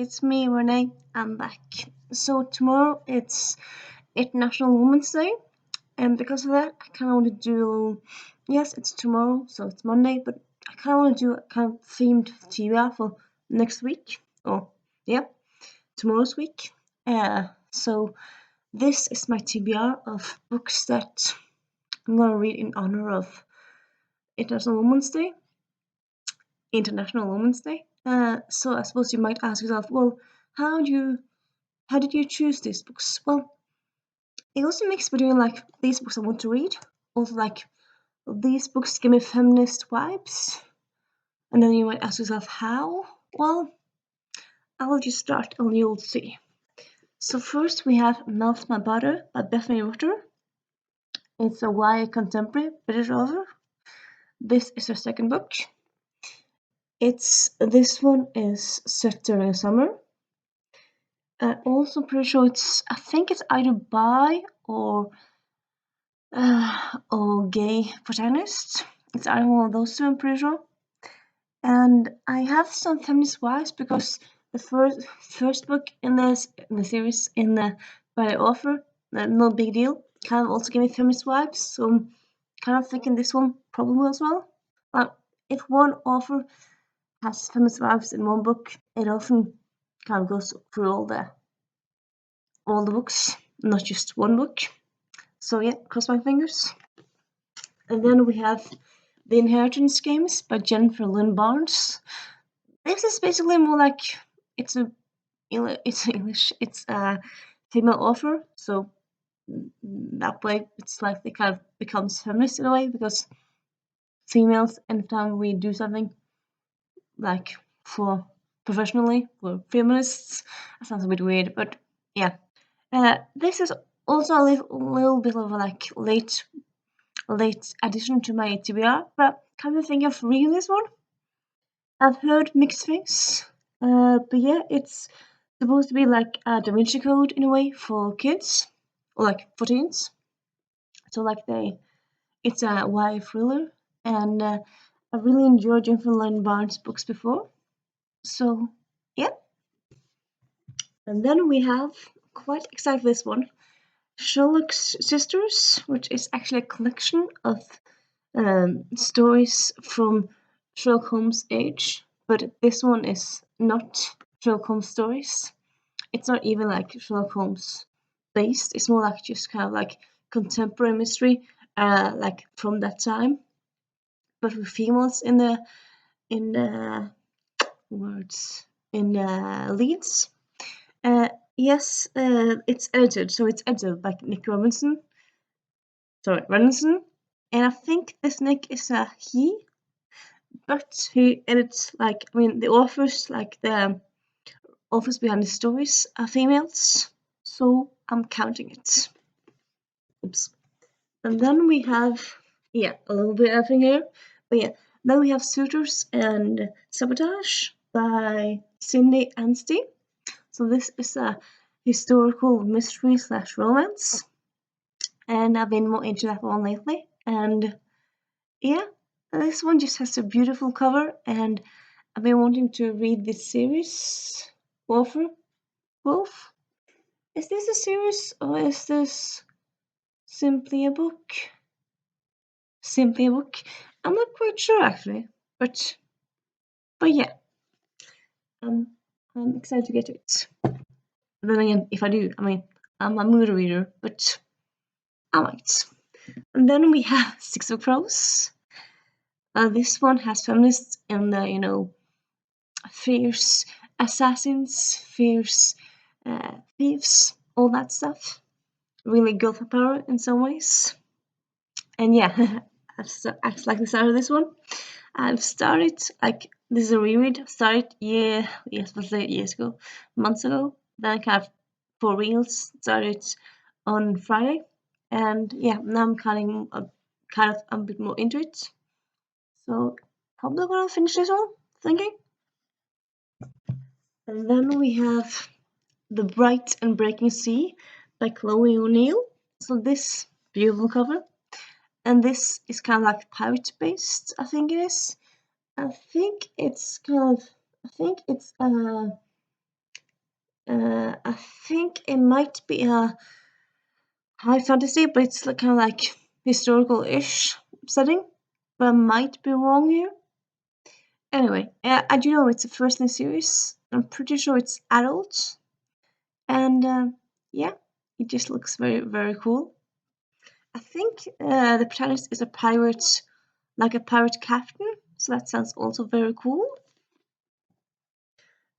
it's me, Renee. I'm back. So tomorrow it's International Women's Day, and because of that, I kind of want to do. Yes, it's tomorrow, so it's Monday, but I kind of want to do a kind of themed TBR for next week. Oh, yeah, tomorrow's week. So this is my TBR of books that I'm gonna read in honor of International Women's Day. International Women's Day. So I suppose you might ask yourself, well, how did you choose these books? Well, it also makes between like these books I want to read, also like these books give me feminist vibes, and then you might ask yourself how. Well, I'll just start and you'll see. So first we have Melt My Butter by Bethany Rutter. It's a YA contemporary British author. This is her second book. This one is set during summer. Also pretty sure I think it's either bi or gay protagonist. It's either one of those two, I'm pretty sure. And I have some feminist vibes because the first book in the series by the author, No Big Deal, kind of also gave me feminist vibes. So I'm kind of thinking this one probably will as well. But if one author has feminist vibes in one book, it often kind of goes through all the books, not just one book. So yeah, cross my fingers. And then we have The Inheritance Games by Jennifer Lynn Barnes. This is basically more like it's English. It's a female author, so that way it's like they kind of becomes feminist in a way because females, anytime we do something like for professionally, we're feminists. That sounds a bit weird, but yeah. This is also a little bit of a like late addition to my TBR, but come to think of reading this one, I've heard mixed things. But yeah, it's supposed to be like a Da Vinci Code in a way for kids, or like for teens. So like it's a YA thriller, and I really enjoyed Jennifer Lynn Barnes' books before. So yeah, and then we have quite excited for this one, Sherlock's Sisters, which is actually a collection of stories from Sherlock Holmes' age, but this one is not Sherlock Holmes stories. It's not even like Sherlock Holmes based. It's more like just kind of like contemporary mystery, like from that time, but with females in the words in the leads. Yes, it's edited, so it's edited by Nick Robinson. Sorry, Robinson, and I think this Nick is a he, but he edits like the authors, like the authors behind the stories are females, so I'm counting it. Oops. And then we have a little bit of everything here, but yeah, then we have Suitors and Sabotage by Cindy Anstey. So this is a historical mystery / romance, and I've been more into that one lately. And yeah, this one just has a beautiful cover, and I've been wanting to read this series. Wolf? Is this a series or is this simply a book? Simply a book? I'm not quite sure actually, but yeah, I'm excited to get to it. Then again, if I do, I'm a movie reader, but I might. And then we have Six of Crows. This one has feminists and fierce assassins, fierce thieves, all that stuff. Really girl power in some ways. And yeah, acts like the start of this one. I've started this is a reread. I've started years ago, months ago. Then I kind of for reals started on Friday, and yeah, now I'm kind of a bit more into it. So probably gonna finish this one, thinking. And then we have The Bright and Breaking Sea by Chloe O'Neill. So this beautiful cover, and this is kind of like pirate based. I think it is. I think it's I think it might be a high fantasy, but it's like, kind of like historical-ish setting. But I might be wrong here. Anyway, I do know it's the first in the series. I'm pretty sure it's adult, and yeah, it just looks very very cool. I think the protagonist is a pirate, like a pirate captain, so that sounds also very cool.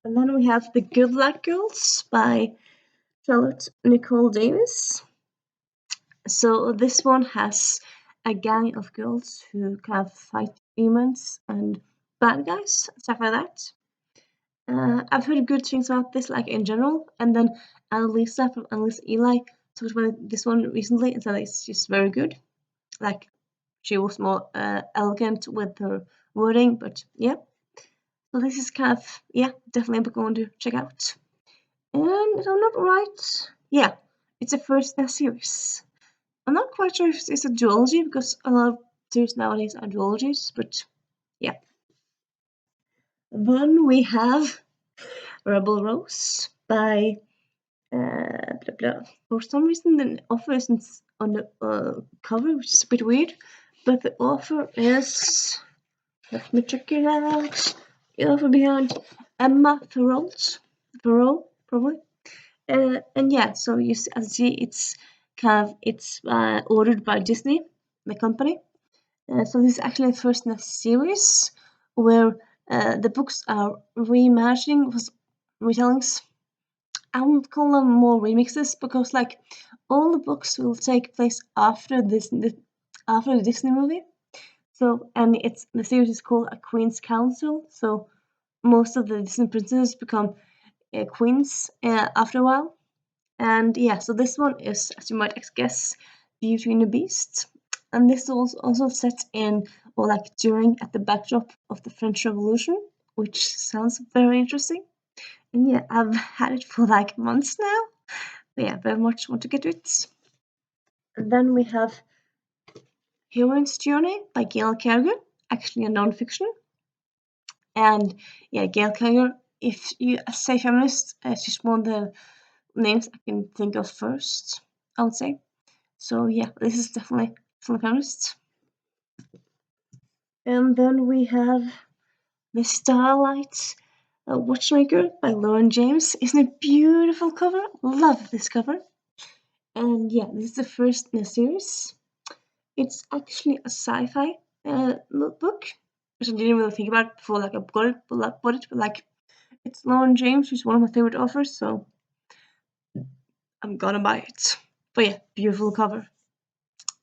And then we have The Good Luck Girls by Charlotte Nicole Davis. So this one has a gang of girls who kind of fight demons and bad guys, stuff like that. I've heard good things about this, like in general, and then Annalisa from Annalisa Eli talked about this one recently and said it's just very good. Like she was more elegant with her wording, but yeah. So this is kind of, yeah, definitely a book I want to check out. And if I'm not right, yeah, it's the first in a series. I'm not quite sure if it's a duology because a lot of series nowadays are duologies, but yeah. Then we have Rebel Rose by blah blah. For some reason, the author isn't on the cover, which is a bit weird. But the author is, let me check it out. The author behind Emma Farrell, probably. And yeah, so you see, it's kind of ordered by Disney, the company. So this is actually the first in a series where the books are reimagining retellings. I would call them more remixes because like all the books will take place after after the Disney movie. So and it's the series is called A Queen's Council. So most of the Disney princesses become queens after a while. And yeah, so this one is, as you might guess, Beauty and the Beast. And this is also set in, or like during, at the backdrop of the French Revolution, which sounds very interesting. And yeah, I've had it for like months now. But yeah, very much want to get to it. And then we have Heroine's Journey by Gail Carriger, actually a non-fiction. And yeah, Gail Carriger, if you say feminist, it's just one of the names I can think of first, I would say. So yeah, this is definitely feminist. And then we have The Starlight Watchmaker by Lauren James. Isn't it beautiful cover? Love this cover. And yeah, this is the first in a series. It's actually a sci-fi book, which I didn't really think about before. Like I bought it, but like it's Lauren James, who's one of my favorite authors, so I'm gonna buy it. But yeah, beautiful cover.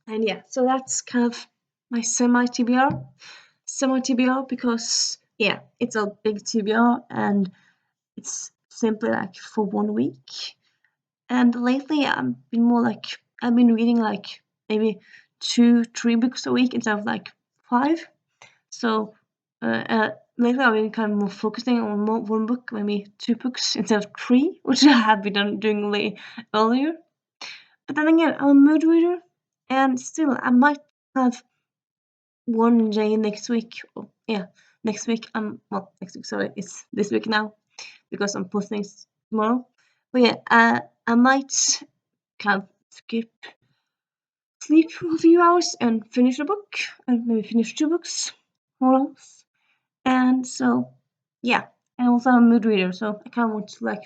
And yeah, so that's kind of my semi TBR. Semi TBR because yeah, it's a big TBR and it's simply like for 1 week. And lately I've been reading like maybe 2-3 books a week instead of like 5. So lately I've been kind of more focusing on one book, maybe 2 books instead of 3, which I have been doing earlier. But then again, I'm a mood reader, and still I might have one day next week. Or, yeah, next week. Next week. Sorry, it's this week now because I'm posting tomorrow. But yeah, I might kind of sleep for a few hours and finish a book, and maybe finish 2 books. Who knows? And so, yeah. And also I'm a mood reader, so I kind of want to like.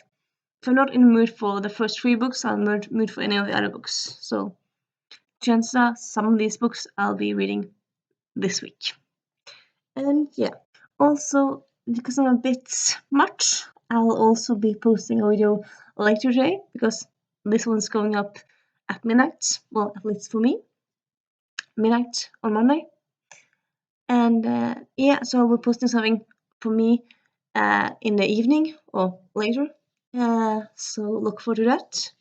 If I'm not in the mood for the first 3 books, I'm in the mood for any of the other books. So chances are some of these books I'll be reading this week. And yeah, also because I'm a bit much, I'll also be posting a video later today because this one's going up at midnight. Well, at least for me, midnight on Monday. And yeah, so I'll be posting something for me in the evening or later. So look forward to that.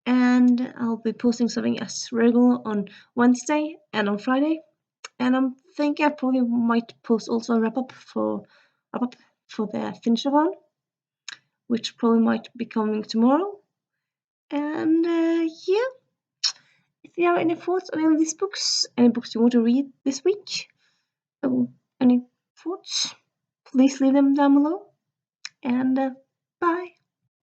And I'll be posting something as regular on Wednesday and on Friday. And I'm thinking I probably might post also a wrap up for the finish-a-thon, which probably might be coming tomorrow. And yeah, if you have any thoughts on any of these books, any books you want to read this week, or any thoughts, please leave them down below. And